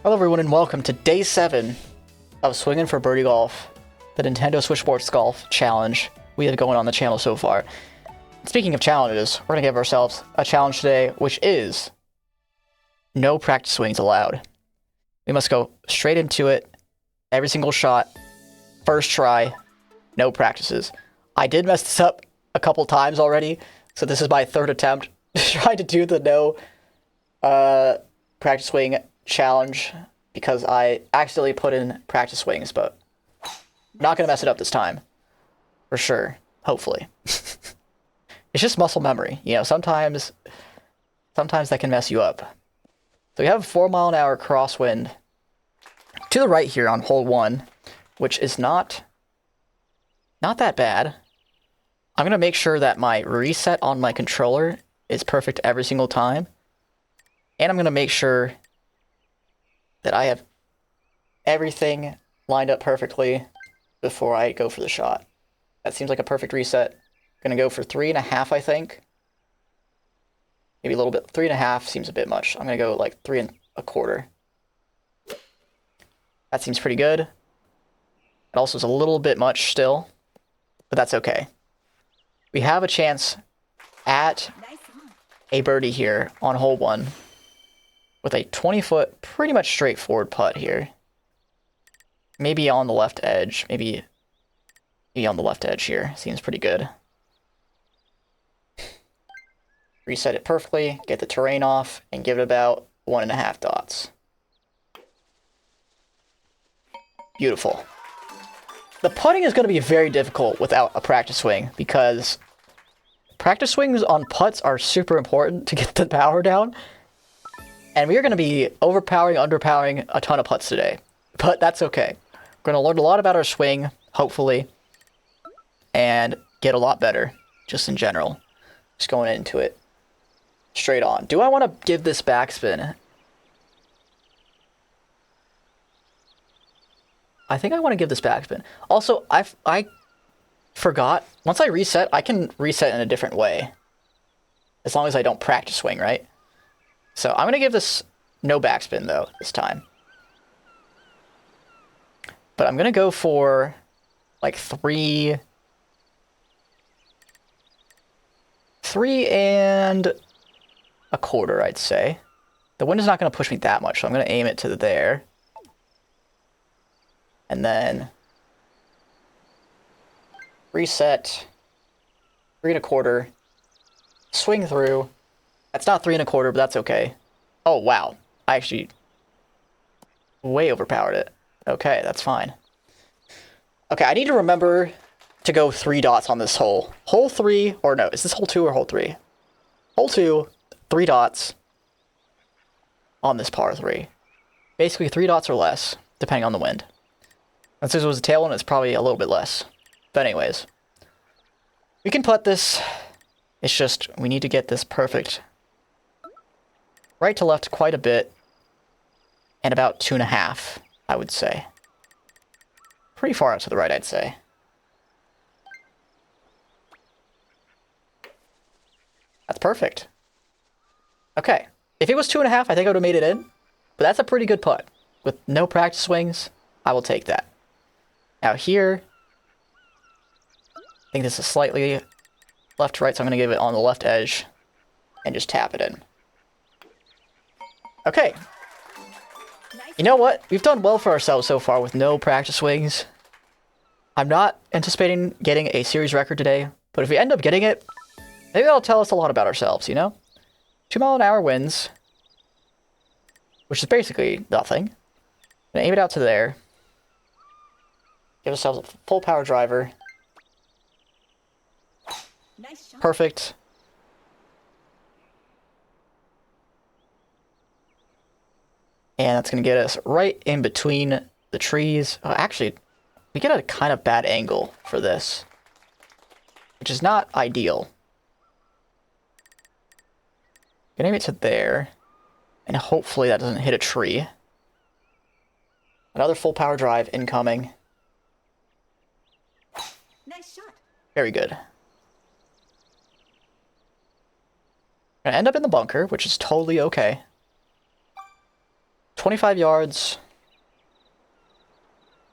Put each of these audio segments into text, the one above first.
Hello everyone and welcome to day 7 of Swinging for Birdie Golf, the Nintendo Switch Sports Golf Challenge we have going on the channel so far. Speaking of challenges, we're going to give ourselves a challenge today, which is no practice swings allowed. We must go straight into it, every single shot, first try, no practices. I did mess this up a couple times already, so this is my third attempt trying to do the no practice swing challenge because I accidentally put in practice swings, but I'm not going to mess it up this time. For sure. Hopefully. It's just muscle memory. You know, sometimes that can mess you up. So we have a 4-mile-an-hour crosswind to the right here on hole 1, which is not that bad. I'm going to make sure that my reset on my controller is perfect every single time. And I'm going to make sure that I have everything lined up perfectly before I go for the shot. That seems like a perfect reset. I'm going to go for 3.5, I think. Maybe a little bit. 3.5 seems a bit much. I'm going to go like 3.25. That seems pretty good. It also is a little bit much still, but that's okay. We have a chance at a birdie here on hole 1 with a 20-foot, pretty much straightforward putt here. Maybe on the left edge. Maybe on the left edge here. Seems pretty good. Reset it perfectly, get the terrain off, and give it about 1.5 dots. Beautiful. The putting is going to be very difficult without a practice swing, because practice swings on putts are super important to get the power down. And we are going to be overpowering, underpowering a ton of putts today. But that's okay. We're going to learn a lot about our swing, hopefully, and get a lot better, just in general. Just going into it straight on. Do I want to give this backspin? I think I want to give this backspin. Also, I forgot. Once I reset, I can reset in a different way. As long as I don't practice swing, right? So I'm going to give this no backspin, though, this time. But I'm going to go for like 3 and a quarter, I'd say. The wind is not going to push me that much, so I'm going to aim it to there. And then reset, 3.25, swing through. That's not 3.25, but that's okay. Oh, wow. I actually way overpowered it. Okay, that's fine. Okay, I need to remember to go 3 dots on this hole. Hole 3, or no, is this hole 2 or hole 3? Hole 2, 3 dots on this par 3. Basically 3 dots or less, depending on the wind. And since it was a tailwind, it's probably a little bit less. But anyways, we can putt this. It's just, we need to get this perfect. Right to left quite a bit, and about 2.5, I would say. Pretty far out to the right, I'd say. That's perfect. Okay, if it was 2.5, I think I would have made it in, but that's a pretty good putt. With no practice swings, I will take that. Now here, I think this is slightly left to right, so I'm going to give it on the left edge and just tap it in. Okay. You know what? We've done well for ourselves so far with no practice swings. I'm not anticipating getting a series record today, but if we end up getting it, maybe that'll tell us a lot about ourselves, you know? 2-mile-an-hour winds, which is basically nothing. Gonna aim it out to there. Give ourselves a full power driver. Nice shot. Perfect. And that's going to get us right in between the trees. Oh, actually, we get a kind of bad angle for this, which is not ideal. Gonna aim it to there, and hopefully that doesn't hit a tree. Another full power drive incoming. Nice shot. Very good. Gonna end up in the bunker, which is totally okay. 25 yards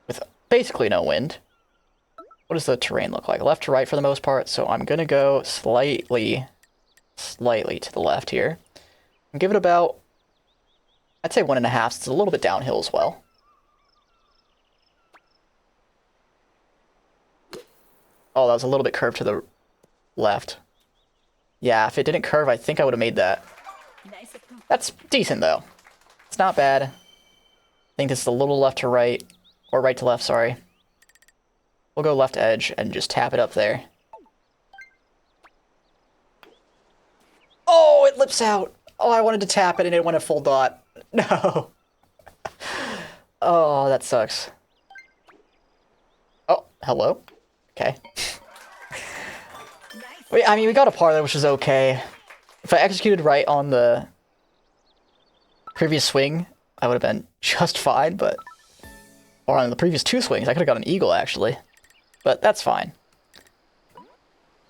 with basically no wind. What does the terrain look like? Left to right for the most part, so I'm gonna go slightly to the left here. And give it about, I'd say 1.5. It's a little bit downhill as well. Oh, that was a little bit curved to the left. Yeah, if it didn't curve, I think I would have made that. Nice approach. That's decent, though. It's not bad. I think this is a little left to right, or right to left, sorry. We'll go left edge and just tap it up there. Oh, it lips out. Oh, I wanted to tap it and it went a full dot. No. Oh, that sucks. Oh, hello. Okay. Nice. I mean, we got a par there, which is okay. If I executed right on the previous swing, I would have been just fine, but... Or on the previous 2 swings, I could have got an eagle, actually. But that's fine.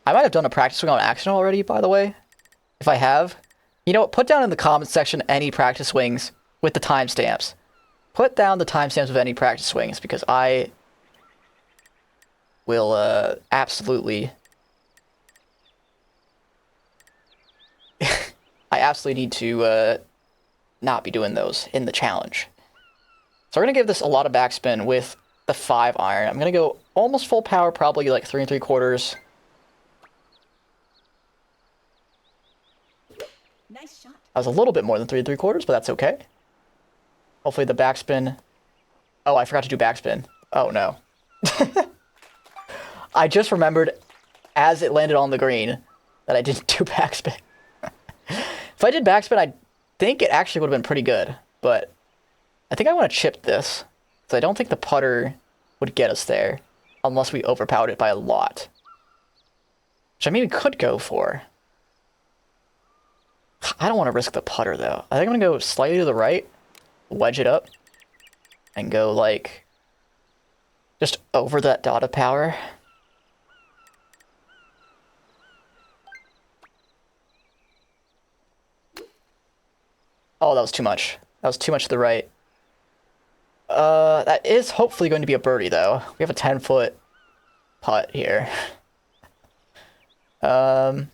I might have done a practice swing on accident already, by the way. If I have. You know what? Put down in the comments section any practice swings with the timestamps. Put down the timestamps of any practice swings, because I will absolutely... I absolutely need to not be doing those in the challenge. So we're going to give this a lot of backspin with the 5 iron. I'm going to go almost full power, probably like 3 3/4. Nice shot. I was a little bit more than 3 3/4, but that's okay. Hopefully the backspin... Oh, I forgot to do backspin. Oh, no. I just remembered as it landed on the green that I didn't do backspin. If I did backspin, I think it actually would have been pretty good, but I think I want to chip this, because I don't think the putter would get us there, unless we overpowered it by a lot. Which I maybe could go for. I don't want to risk the putter, though. I think I'm going to go slightly to the right, wedge it up, and go, like, just over that dot of power. Oh, that was too much. That was too much to the right. That is hopefully going to be a birdie, though. We have a 10-foot putt here. I'm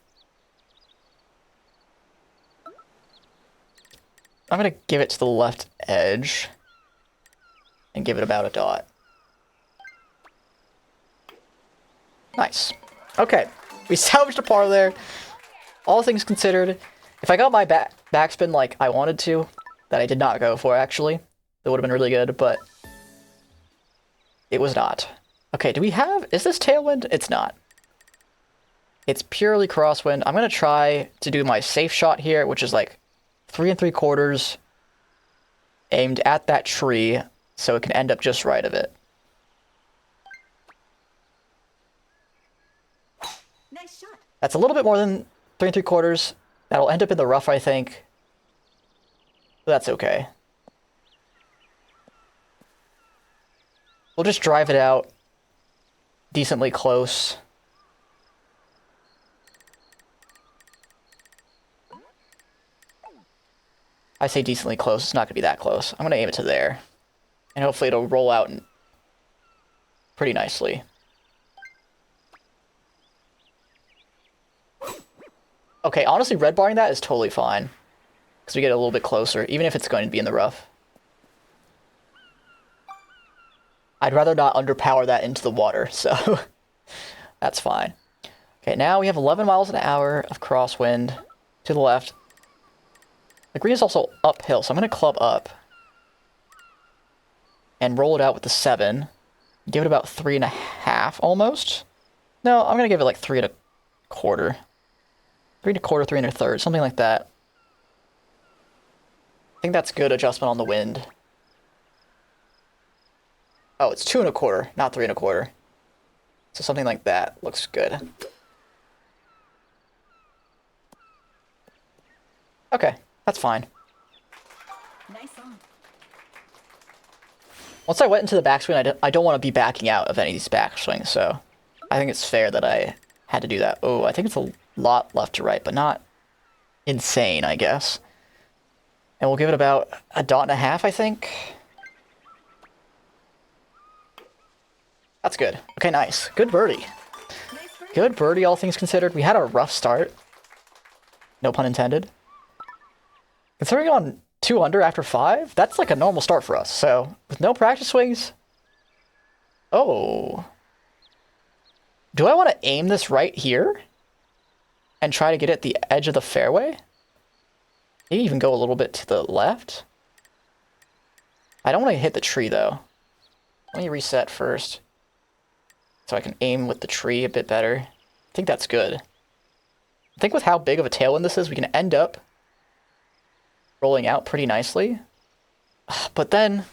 going to give it to the left edge and give it about a dot. Nice. Okay, we salvaged a par there. All things considered, if I got my backspin like I wanted to, that I did not go for, actually, that would have been really good, but it was not. Okay, do we have... Is this tailwind? It's not. It's purely crosswind. I'm going to try to do my safe shot here, which is like 3 3/4 aimed at that tree, so it can end up just right of it. Nice shot. That's a little bit more than 3 3/4. That'll end up in the rough, I think. But that's okay. We'll just drive it out decently close. I say decently close. It's not going to be that close. I'm going to aim it to there. And hopefully it'll roll out pretty nicely. Okay, honestly, red barring that is totally fine. Because we get a little bit closer, even if it's going to be in the rough. I'd rather not underpower that into the water, so that's fine. Okay, now we have 11 miles an hour of crosswind to the left. The green is also uphill, so I'm going to club up and roll it out with the 7. Give it about 3.5 almost. No, I'm going to give it like 3 1/4. 3 1/4, 3 1/3, something like that. I think that's good adjustment on the wind. Oh, it's 2 1/4, not 3 1/4. So something like that looks good. Okay, that's fine. Nice on. Once I went into the backswing, I don't want to be backing out of any of these backswings, so I think it's fair that I had to do that. Oh, I think it's a lot left to right, but not insane, I guess. And we'll give it about a dot and a half, I think. That's good. Okay, nice. Good birdie. Nice birdie. Good birdie, all things considered. We had a rough start. No pun intended. Considering on 2 under after 5, that's like a normal start for us. So, with no practice swings... Oh. Do I want to aim this right here? And try to get at the edge of the fairway? Maybe even go a little bit to the left? I don't want to hit the tree, though. Let me reset first. So I can aim with the tree a bit better. I think that's good. I think with how big of a tailwind this is, we can end up rolling out pretty nicely. But then...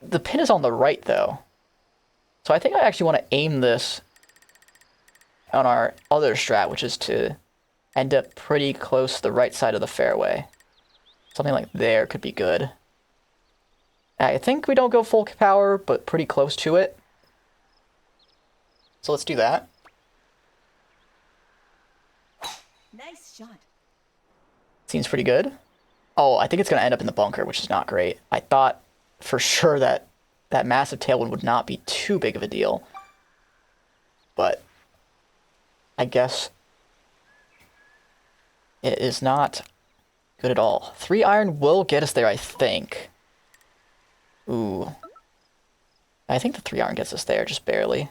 the pin is on the right, though. So I think I actually want to aim this on our other strat, which is to end up pretty close to the right side of the fairway. Something like there could be good. I think we don't go full power, but pretty close to it. So let's do that. Nice shot. Seems pretty good. Oh, I think it's going to end up in the bunker, which is not great. I thought for sure that that massive tailwind would not be too big of a deal. But I guess it is not good at all. 3 iron will get us there, I think. Ooh. I think the 3 iron gets us there, just barely. I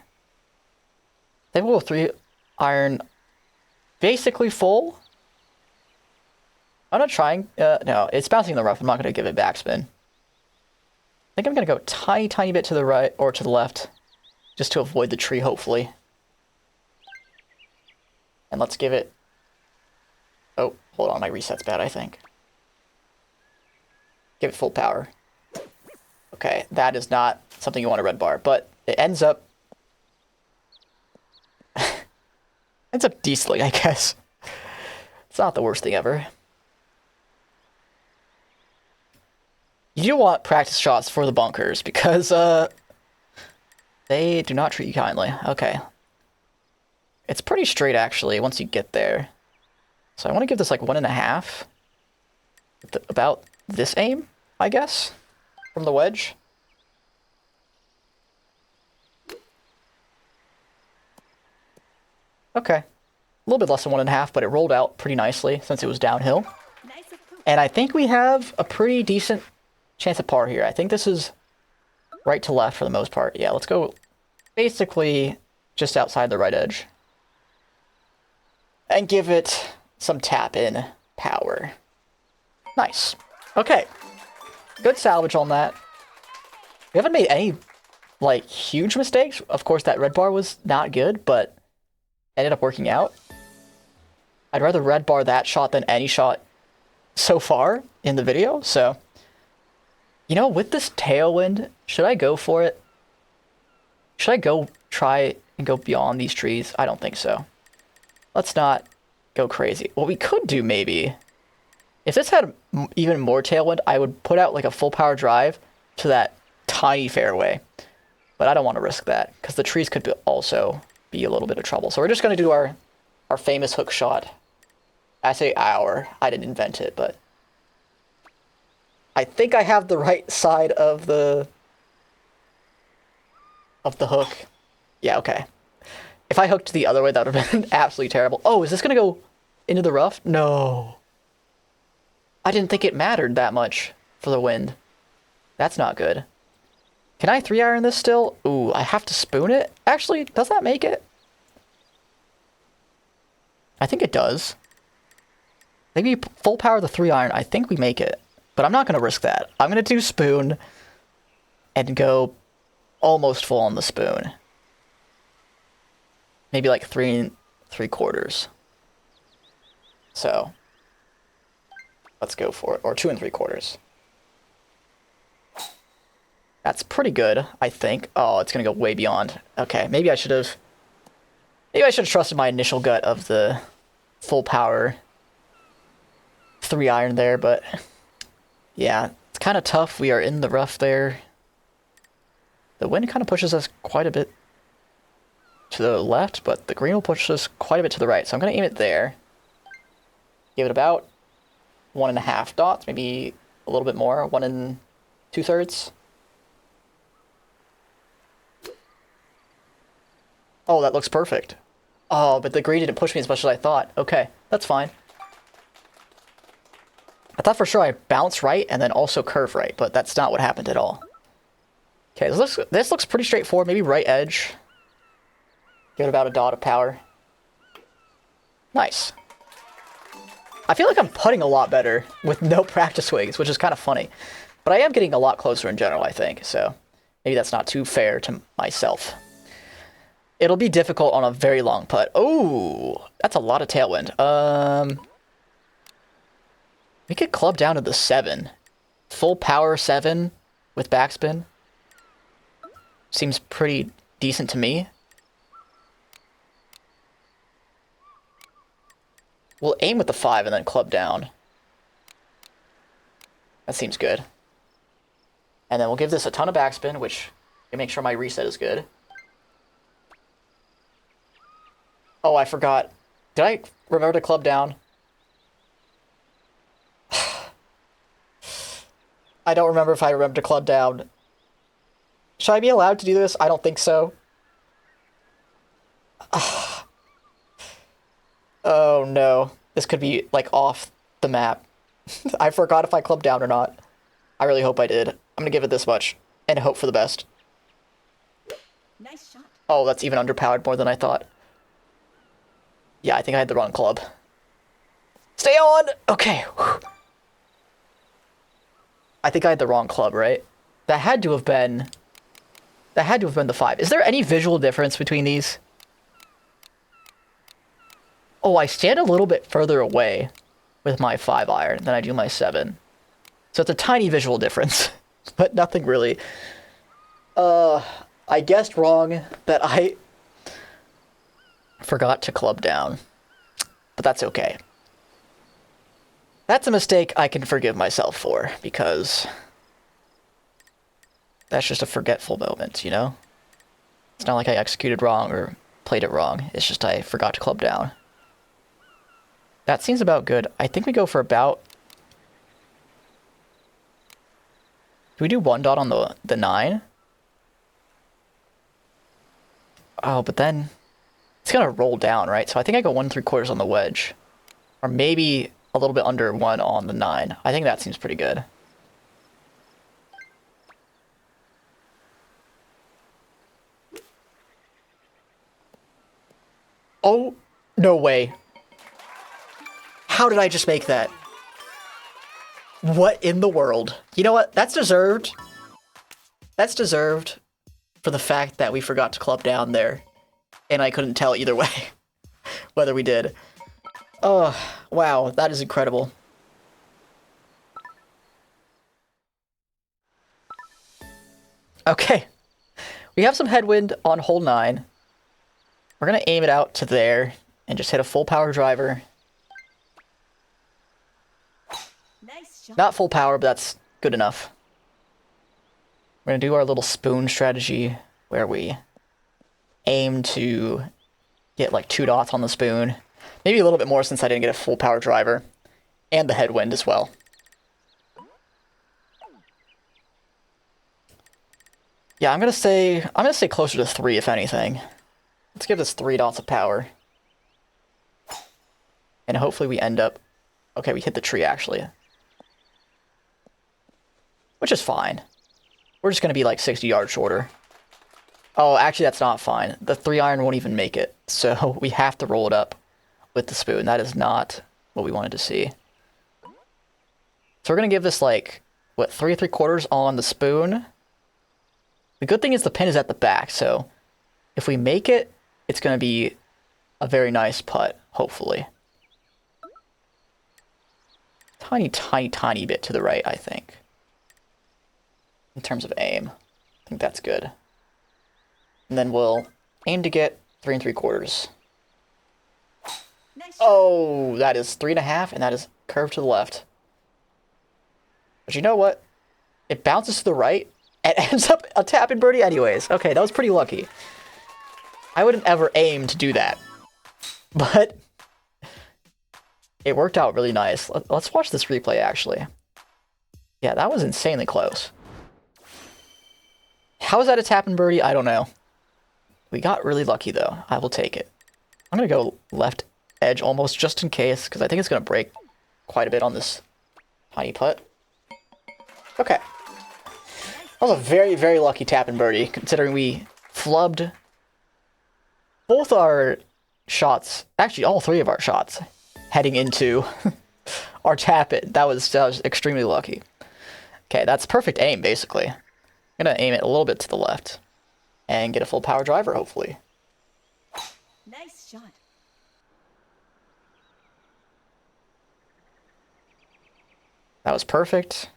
think we'll go 3 iron basically full. I'm not trying. No, it's bouncing in the rough. I'm not going to give it backspin. I think I'm going to go tiny, tiny bit to the right or to the left just to avoid the tree, hopefully. And let's give it... Oh, hold on. My reset's bad, I think. Give it full power. Okay, that is not something you want to red bar, but it ends up... ends up decently, I guess. It's not the worst thing ever. You do want practice shots for the bunkers, because they do not treat you kindly. Okay. It's pretty straight, actually, once you get there. So I want to give this like 1.5. About this aim, I guess, from the wedge. Okay. A little bit less than 1.5, but it rolled out pretty nicely since it was downhill. Nice approach. And I think we have a pretty decent chance of par here. I think this is right to left for the most part. Yeah, let's go basically just outside the right edge. And give it some tap-in power. Nice. Okay. Good salvage on that. We haven't made any, like, huge mistakes. Of course, that red bar was not good, but ended up working out. I'd rather red bar that shot than any shot so far in the video, so... You know, with this tailwind, should I go for it? Should I go try and go beyond these trees? I don't think so. Let's not go crazy. What we could do, maybe... If this had even more tailwind, I would put out like a full power drive to that tiny fairway. But I don't want to risk that, because the trees could also be a little bit of trouble. So we're just going to do our famous hook shot. I say our. I didn't invent it, but... I think I have the right side of the hook. Yeah, okay. If I hooked the other way, that would have been absolutely terrible. Oh, is this going to go into the rough? No. I didn't think it mattered that much for the wind. That's not good. Can I 3 iron this still? Ooh, I have to spoon it? Actually, does that make it? I think it does. Maybe full power the 3 iron. I think we make it. But I'm not going to risk that. I'm going to do spoon and go almost full on the spoon. Maybe like 3 3/4. So let's go for it. Or 2 3/4. That's pretty good, I think. Oh, it's going to go way beyond. Okay, maybe I should have trusted my initial gut of the full power 3 iron there, but... Yeah, it's kind of tough. We are in the rough there. The wind kind of pushes us quite a bit to the left, but the green will push us quite a bit to the right. So I'm going to aim it there. Give it about 1.5 dots, maybe a little bit more, 1 2/3. Oh, that looks perfect. Oh, but the green didn't push me as much as I thought. Okay, that's fine. I thought for sure I bounce right and then also curve right, but that's not what happened at all. Okay, this looks pretty straightforward. Maybe right edge. Give it about a dot of power. Nice. I feel like I'm putting a lot better with no practice swings, which is kind of funny. But I am getting a lot closer in general, I think. So maybe that's not too fair to myself. It'll be difficult on a very long putt. Oh, that's a lot of tailwind. We could club down to the 7. Full power 7 with backspin. Seems pretty decent to me. We'll aim with the 5 and then club down. That seems good. And then we'll give this a ton of backspin, which can make sure my reset is good. Oh, I forgot. Did I remember to club down? I don't remember if I remember to club down. Should I be allowed to do this? I don't think so. Oh no. This could be, like, off the map. I forgot if I clubbed down or not. I really hope I did. I'm gonna give it this much and hope for the best. Nice shot. Oh, that's even underpowered more than I thought. Yeah, I think I had the wrong club. Stay on! Okay. Whew. I think I had the wrong club, right? That had to have been the 5. Is there any visual difference between these? Oh, I stand a little bit further away with my 5 iron than I do my 7. So it's a tiny visual difference, but nothing really. I guessed wrong that I forgot to club down, but that's okay. That's a mistake I can forgive myself for, because that's just a forgetful moment, you know? It's not like I executed wrong or played it wrong. It's just I forgot to club down. That seems about good. I think we go for about... Do we do 1 dot on the 9? Oh, but then it's gonna roll down, right? So I think I go 1 3/4 on the wedge. Or maybe a little bit under 1 on the 9. I think that seems pretty good. Oh, no way. How did I just make that? What in the world? You know what? That's deserved. That's deserved for the fact that we forgot to club down there. And I couldn't tell either way whether we did. Oh, wow. That is incredible. Okay. We have some headwind on hole 9. We're going to aim it out to there and just hit a full power driver. Nice shot. Not full power, but that's good enough. We're going to do our little spoon strategy where we aim to get like 2 dots on the spoon. Maybe a little bit more since I didn't get a full power driver. And the headwind as well. Yeah, I'm gonna say closer to 3 if anything. Let's give this 3 dots of power. And hopefully we end up... Okay, we hit the tree actually. Which is fine. We're just gonna be like 60 yards shorter. Oh, actually that's not fine. The 3 iron won't even make it. So we have to roll it up with the spoon. That is not what we wanted to see. So we're gonna give this like, what, 3 3/4 on the spoon? The good thing is the pin is at the back, so if we make it, it's going to be a very nice putt, hopefully. Tiny, tiny, tiny bit to the right, I think. In terms of aim. I think that's good. And then we'll aim to get 3 3/4. Nice shot. Oh, that is 3.5, and that is curved to the left. But you know what? It bounces to the right. It ends up a tap and birdie anyways. Okay, that was pretty lucky. I wouldn't ever aim to do that. But It worked out really nice. Let's watch this replay, actually. Yeah, that was insanely close. How is that a tap and birdie? I don't know. We got really lucky, though. I will take it. I'm going to go left edge almost just in case, because I think it's going to break quite a bit on this tiny putt. Okay. That was a very, very lucky tap and birdie, considering we flubbed both our shots, actually all three of our shots, heading into our tap it. That was extremely lucky. Okay, that's perfect aim, basically. I'm going to aim it a little bit to the left and get a full power driver, hopefully. Nice shot. That was perfect.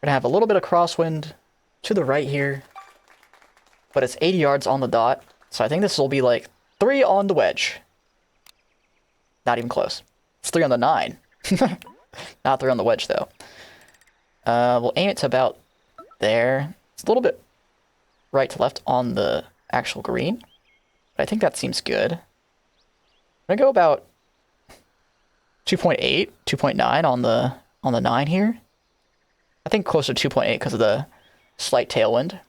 We're going to have a little bit of crosswind to the right here, but it's 80 yards on the dot, so I think this will be like 3 on the wedge. Not even close. It's 3 on the 9. Not 3 on the wedge, though. We'll aim it to about there. It's a little bit right to left on the actual green, but I think that seems good. I'm going to go about 2.8, 2.9 on the 9 here. I think closer to 2.8 because of the slight tailwind.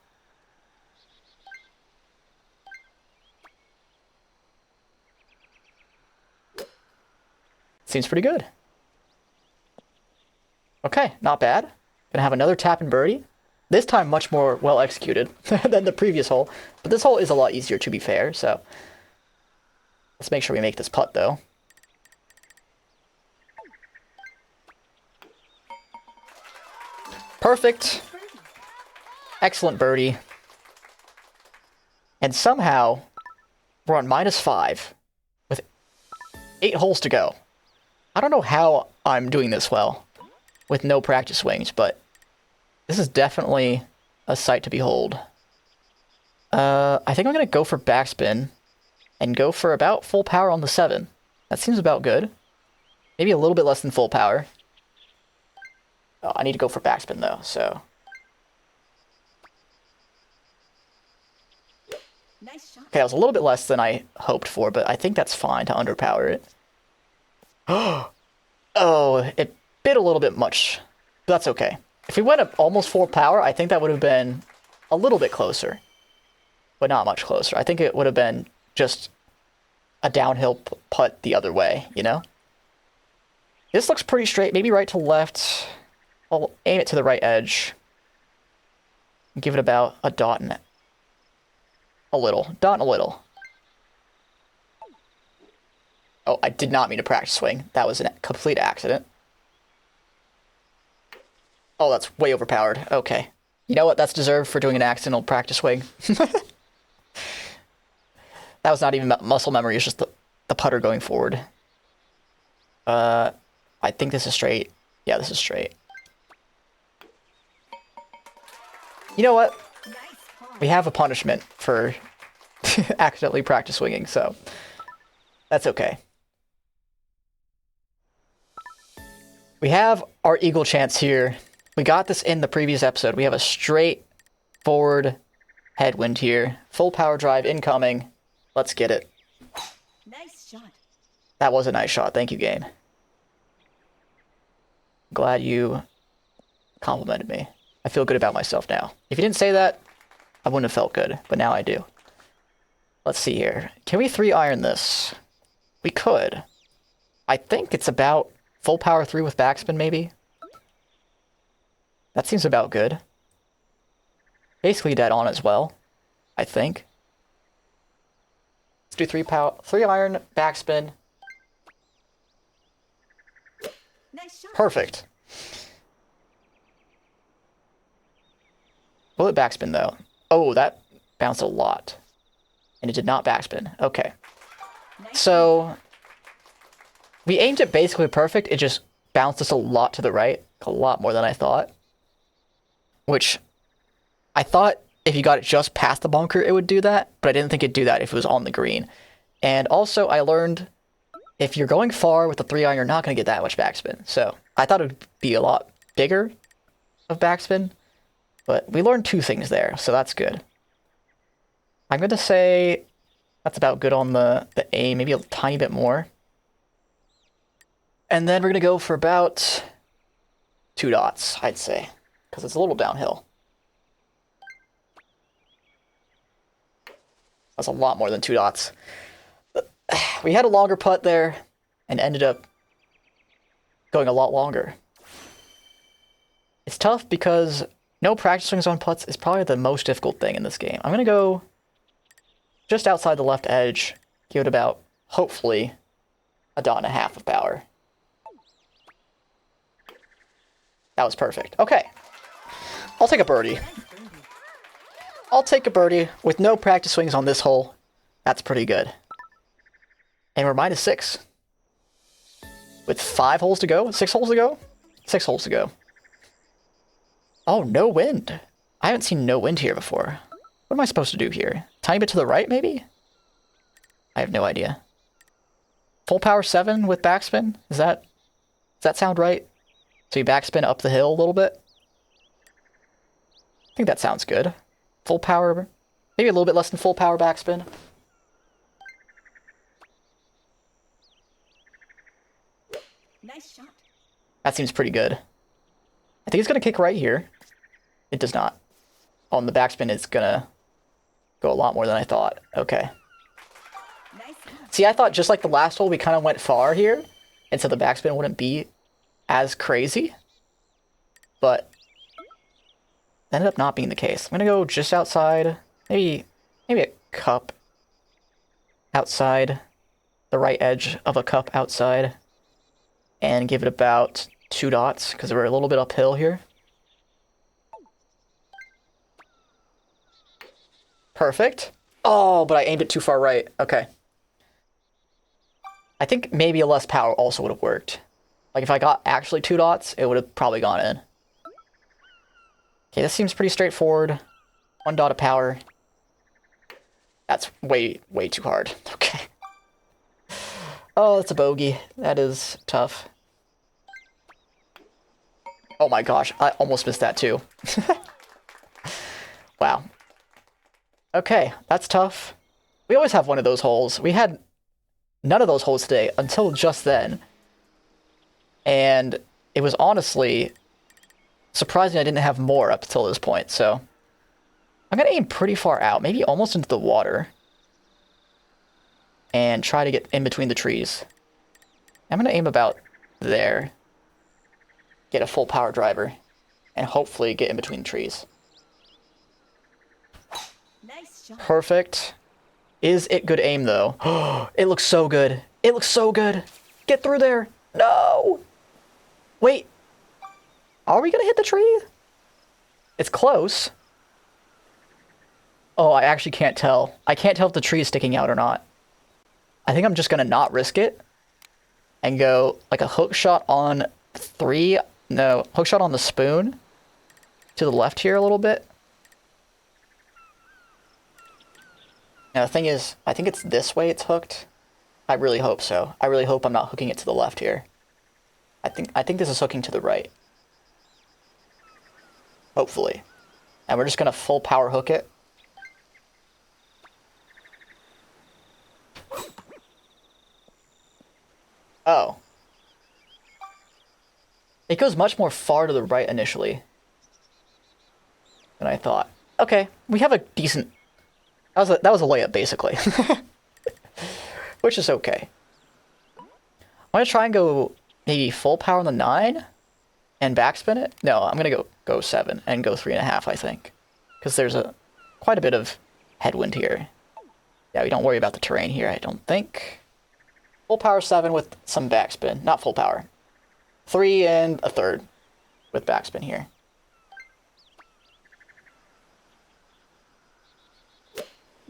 Seems pretty good. Okay, not bad. Gonna have another tap and birdie. This time much more well executed than the previous hole. But this hole is a lot easier, to be fair, so let's make sure we make this putt, though. Perfect. Excellent birdie. And somehow, we're on -5 with 8 holes to go. I don't know how I'm doing this well with no practice swings, but this is definitely a sight to behold. I think I'm going to go for backspin and go for about full power on the 7. That seems about good. Maybe a little bit less than full power. Oh, I need to go for backspin, though, so... Nice shot. Okay, that was a little bit less than I hoped for, but I think that's fine to underpower it. Oh, it bit a little bit much. But that's okay. If we went up almost full power, I think that would have been a little bit closer. But not much closer. I think it would have been just a downhill putt the other way, you know? This looks pretty straight. Maybe right to left. I'll aim it to the right edge. Give it about a dot and a little. Dot and a little. Oh, I did not mean to practice swing. That was a complete accident. Oh, that's way overpowered. Okay. You know what? That's deserved for doing an accidental practice swing. That was not even muscle memory. It's just the putter going forward. I think this is straight. Yeah, this is straight. You know what? Nice par. We have a punishment for accidentally practice swinging, so that's okay. We have our eagle chance here. We got this in the previous episode. We have a straight forward headwind here. Full power drive incoming. Let's get it. Nice shot. That was a nice shot. Thank you, game. Glad you complimented me. I feel good about myself now. If you didn't say that, I wouldn't have felt good, but now I do. Let's see here. Can we 3-iron this? We could. I think it's about full power 3 with backspin, maybe? That seems about good. Basically dead on as well, I think. Let's do 3-iron, backspin. Nice shot. Perfect. Will it backspin, though? Oh, that bounced a lot. And it did not backspin. Okay. Nice. So, we aimed it basically perfect. It just bounced us a lot to the right. A lot more than I thought. Which, I thought if you got it just past the bunker, it would do that. But I didn't think it'd do that if it was on the green. And also, I learned if you're going far with the 3-iron, you're not going to get that much backspin. So, I thought it would be a lot bigger of backspin. But we learned 2 things there, so that's good. I'm going to say that's about good on the A, maybe a tiny bit more. And then we're gonna go for about 2 dots, I'd say, because it's a little downhill. That's a lot more than 2 dots. We had a longer putt there and ended up going a lot longer. It's tough because no practice swings on putts is probably the most difficult thing in this game. I'm going to go just outside the left edge, give it about, hopefully, 1.5 dots of power. That was perfect. Okay. I'll take a birdie. Nice birdie. I'll take a birdie with no practice swings on this hole. That's pretty good. And we're -6. With 5 holes to go? 6 holes to go? 6 holes to go. Oh, no wind. I haven't seen no wind here before. What am I supposed to do here? Tiny bit to the right, maybe? I have no idea. Full power 7 with backspin? Does that sound right? So you backspin up the hill a little bit? I think that sounds good. Full power, maybe a little bit less than full power backspin. Nice shot. That seems pretty good. I think it's going to kick right here. It does not. On the backspin, it's going to go a lot more than I thought. Okay. Nice shot. See, I thought just like the last hole, we kind of went far here, and so the backspin wouldn't be as crazy. But that ended up not being the case. I'm going to go just outside, maybe a cup outside, the right edge of a cup outside, and give it about 2 dots, because we're a little bit uphill here. Perfect. Oh, but I aimed it too far right. Okay. I think maybe a less power also would have worked. Like, if I got actually 2 dots, it would have probably gone in. Okay, this seems pretty straightforward. 1 dot of power. That's way too hard. Okay. Oh, that's a bogey. That is tough. Oh my gosh, I almost missed that too. Wow. Okay, that's tough. We always have one of those holes. We had none of those holes today until just then. And it was honestly surprising I didn't have more up until this point, so I'm going to aim pretty far out, maybe almost into the water, and try to get in between the trees. I'm going to aim about there, get a full power driver, and hopefully get in between the trees. Nice shot. Perfect. Is it good aim, though? It looks so good. It looks so good. Get through there. No! Wait. Are we going to hit the tree? It's close. Oh, I actually can't tell. I can't tell if the tree is sticking out or not. I think I'm just going to not risk it and go like a hook shot on 3. No, hook shot on the spoon to the left here a little bit. Now, the thing is, I think it's this way it's hooked. I really hope so. I really hope I'm not hooking it to the left here. I think this is hooking to the right. Hopefully. And we're just going to full power hook it. Oh. It goes much more far to the right initially than I thought. Okay, we have a decent... That was a layup, basically. Which is okay. I'm going to try and go maybe full power on the 9 and backspin it. No, I'm going to go 7 and go 3.5, I think. Because there's quite a bit of headwind here. Yeah, we don't worry about the terrain here, I don't think. Full power 7 with some backspin. Not full power. 3 1/3 with backspin here.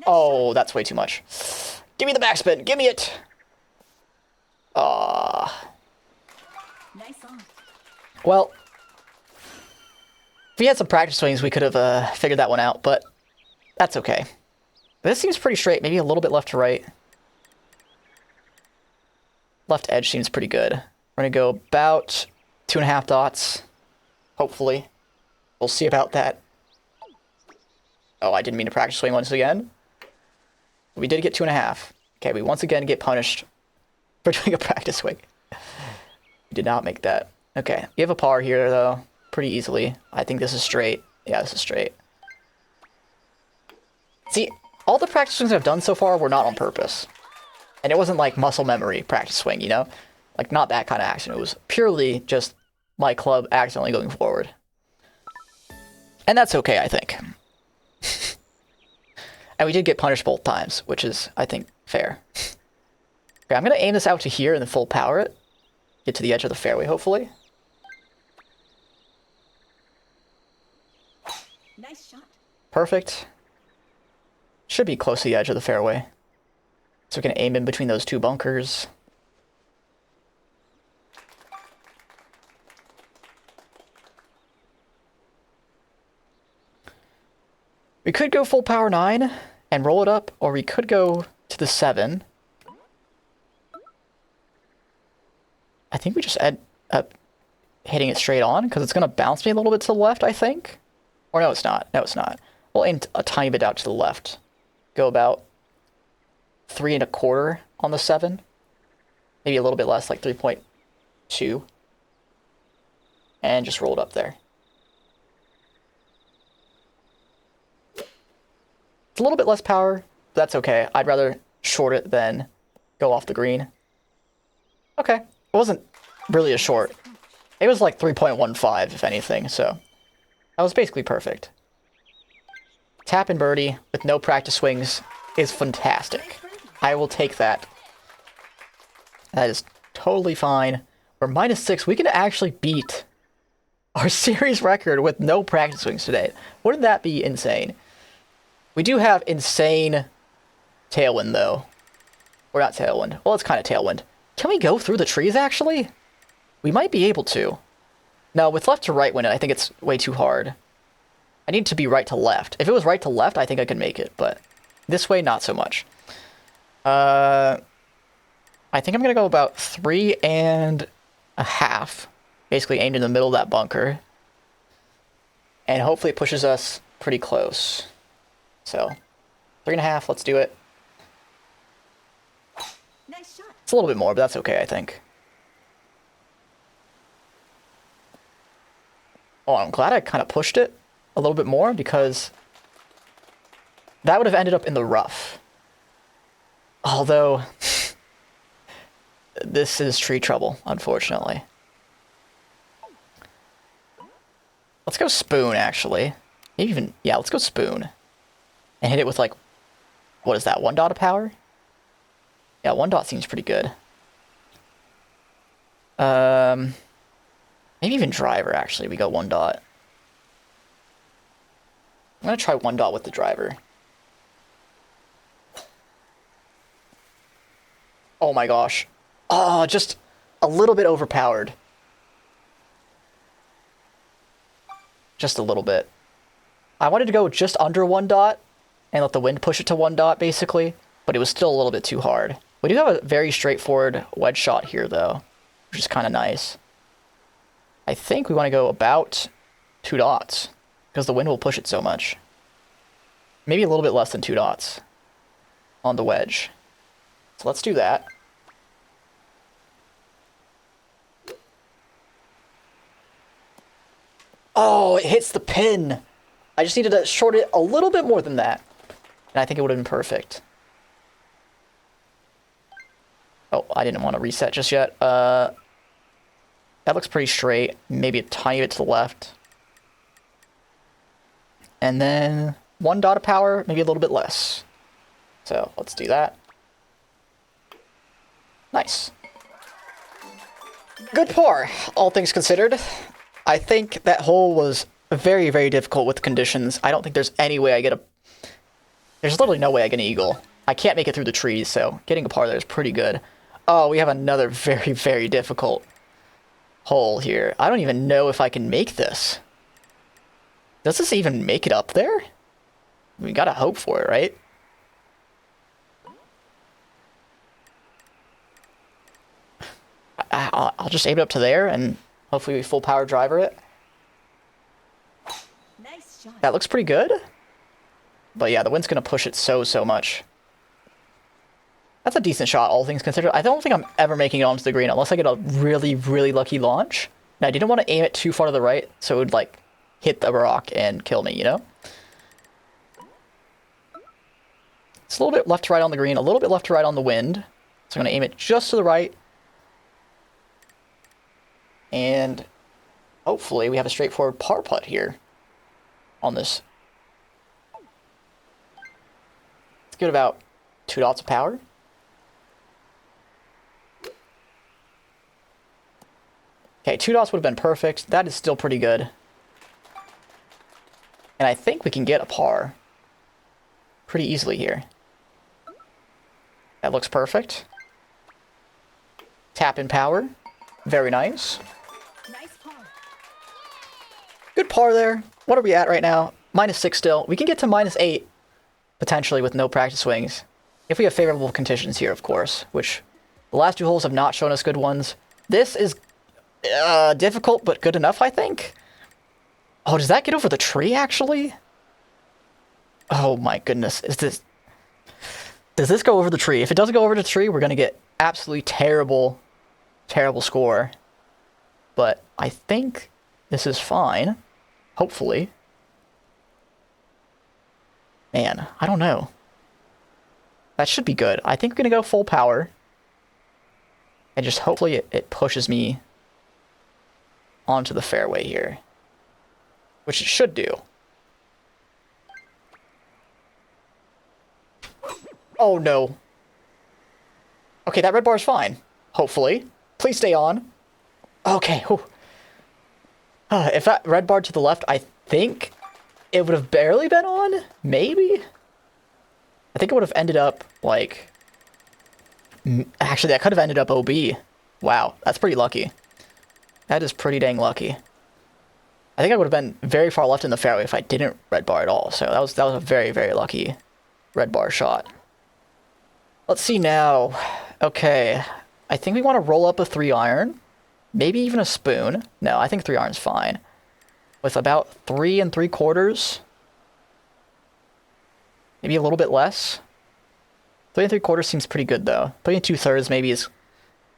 Oh, that's way too much. Give me the backspin. Give me it. Nice on. Well, if we had some practice swings, we could have figured that one out, but that's okay. This seems pretty straight. Maybe a little bit left to right. Left edge seems pretty good. We're going to go about 2.5 dots, hopefully. We'll see about that. Oh, I didn't mean to practice swing once again. We did get 2.5. Okay, we once again get punished for doing a practice swing. You did not make that. Okay, you have a par here, though, pretty easily. I think this is straight. Yeah, this is straight. See, all the practice swings I've done so far were not on purpose. And it wasn't like muscle memory practice swing, you know? Like, not that kind of action. It was purely just my club accidentally going forward. And that's okay, I think. And we did get punished both times, which is, I think, fair. Okay, I'm going to aim this out to here and then full power it. Get to the edge of the fairway, hopefully. Nice shot. Perfect. Should be close to the edge of the fairway. So we can aim in between those two bunkers. We could go full power 9 and roll it up, or we could go to the 7. I think we just end up hitting it straight on, because it's going to bounce me a little bit to the left, I think. Or no, it's not. No, it's not. We'll aim a tiny bit out to the left. Go about 3 1/4 on the 7. Maybe a little bit less, like 3.2. And just roll it up there. It's a little bit less power, but that's okay. I'd rather short it than go off the green. Okay. It wasn't really a short. It was like 3.15, if anything, so that was basically perfect. Tap and birdie with no practice swings is fantastic. I will take that. That is totally fine. We're -6. We can actually beat our series record with no practice swings today. Wouldn't that be insane? We do have insane tailwind, though. Or not tailwind. Well, it's kind of tailwind. Can we go through the trees, actually? We might be able to. No, with left to right wind, I think it's way too hard. I need to be right to left. If it was right to left, I think I could make it, but this way, not so much. I think I'm going to go about 3 1/2. Basically aimed in the middle of that bunker. And hopefully it pushes us pretty close. So, 3 1/2, let's do it. Nice shot. It's a little bit more, but that's okay, I think. Oh, I'm glad I kind of pushed it a little bit more, because that would have ended up in the rough. Although, this is tree trouble, unfortunately. Let's go spoon, actually. Maybe even, yeah, let's go spoon. And hit it with, like, what is that, 1 dot of power? Yeah, 1 dot seems pretty good. Maybe even driver, actually. We go 1 dot. I'm going to try 1 dot with the driver. Oh my gosh. Oh, just a little bit overpowered. Just a little bit. I wanted to go just under 1 dot and let the wind push it to 1 dot, basically, but it was still a little bit too hard. We do have a very straightforward wedge shot here, though, which is kind of nice. I think we want to go about 2 dots, because the wind will push it so much. Maybe a little bit less than 2 dots on the wedge. So let's do that. Oh, it hits the pin. I just needed to short it a little bit more than that. And I think it would have been perfect. Oh, I didn't want to reset just yet. That looks pretty straight. Maybe a tiny bit to the left. And then 1 dot of power, maybe a little bit less. So let's do that. Nice. Good par, all things considered. I think that hole was very, very difficult with the conditions. I don't think there's any way I get a... There's literally no way I get an eagle. I can't make it through the trees, so getting a par there is pretty good. Oh, we have another very, very difficult hole here. I don't even know if I can make this. Does this even make it up there? We gotta hope for it, right? I'll just aim it up to there, and hopefully we full power driver it. Nice shot. That looks pretty good. But yeah, the wind's gonna push it so much. That's a decent shot, all things considered. I don't think I'm ever making it onto the green unless I get a really, really lucky launch. And I didn't want to aim it too far to the right, so it would, like, hit the rock and kill me, you know? It's a little bit left to right on the green, a little bit left to right on the wind. So I'm going to aim it just to the right. And hopefully we have a straightforward par putt here on this. Let's get about 2 dots of power. Okay, 2 dots would have been perfect. That is still pretty good. And I think we can get a par pretty easily here. That looks perfect. Tap in power. Very nice. Nice par. Good par there. What are we at right now? -6 still. We can get to -8, potentially, with no practice swings. If we have favorable conditions here, of course, which the last 2 holes have not shown us good ones. This is difficult, but good enough, I think. Oh, does that get over the tree, actually? Oh my goodness. Does this go over the tree? If it doesn't go over the tree, we're going to get absolutely terrible score. But I think this is fine. Hopefully. Man, I don't know. That should be good. I think we're going to go full power. And just hopefully it pushes me onto the fairway here. Which it should do. Oh no. Okay, that red bar is fine. Hopefully. Please stay on. Okay. If that red bar to the left, I think it would have barely been on. Maybe? I think it would have ended up, like... Actually, that could have ended up OB. Wow, that's pretty lucky. That is pretty dang lucky. I think I would have been very far left in the fairway if I didn't red bar at all. So that was a very, very lucky red bar shot. Let's see now. Okay, I think we want to roll up a 3-iron. Maybe even a spoon. No, I think 3-iron's fine. With about 3 3/4. Maybe a little bit less. 3 3/4 seems pretty good though. 3 2/3 maybe is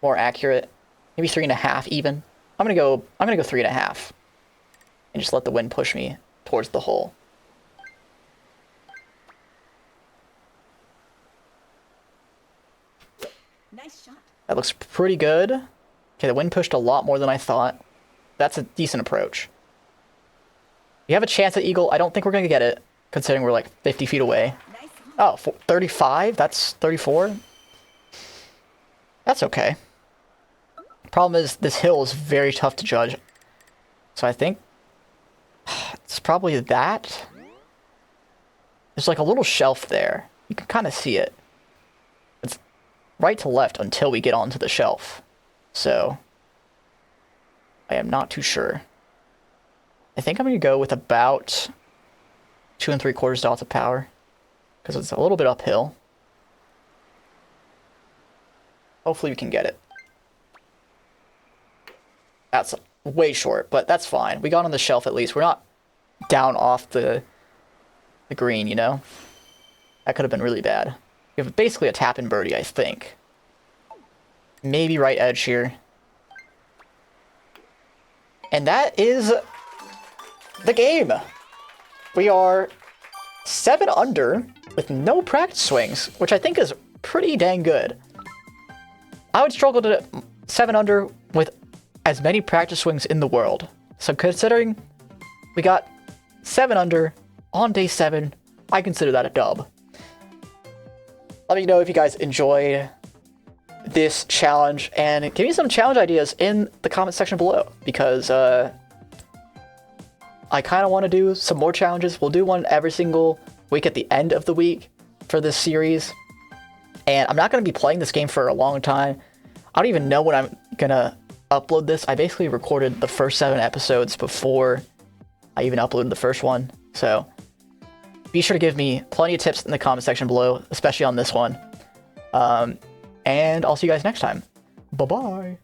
more accurate. Maybe 3.5 even. I'm gonna go 3.5. And just let the wind push me towards the hole. Nice shot. That looks pretty good. Okay, the wind pushed a lot more than I thought. That's a decent approach. We have a chance at eagle. I don't think we're going to get it, considering we're like 50 feet away. Nice. Oh, 35? That's 34? That's okay. Problem is, this hill is very tough to judge. So I think it's probably that. There's like a little shelf there. You can kind of see it. It's right to left until we get onto the shelf. So I am not too sure. I think I'm going to go with about 2 3/4 dots of power because it's a little bit uphill. Hopefully we can get it. That's way short, but that's fine. We got on the shelf at least. We're not down off the green, you know? That could have been really bad. We have basically a tap-in birdie, I think. Maybe right edge here. And that is the game. We are 7 under with no practice swings, which I think is pretty dang good. I would struggle to 7 under with as many practice swings in the world. So considering we got 7 under on day 7, I consider that a dub. Let me know if you guys enjoyed this challenge and give me some challenge ideas in the comment section below, because I kind of want to do some more challenges. We'll do one every single week at the end of the week for this series. And I'm not going to be playing this game for a long time. I don't even know when I'm going to upload this. I basically recorded the first 7 episodes before I even uploaded the first one. So be sure to give me plenty of tips in the comment section below, especially on this one. And I'll see you guys next time. Bye-bye.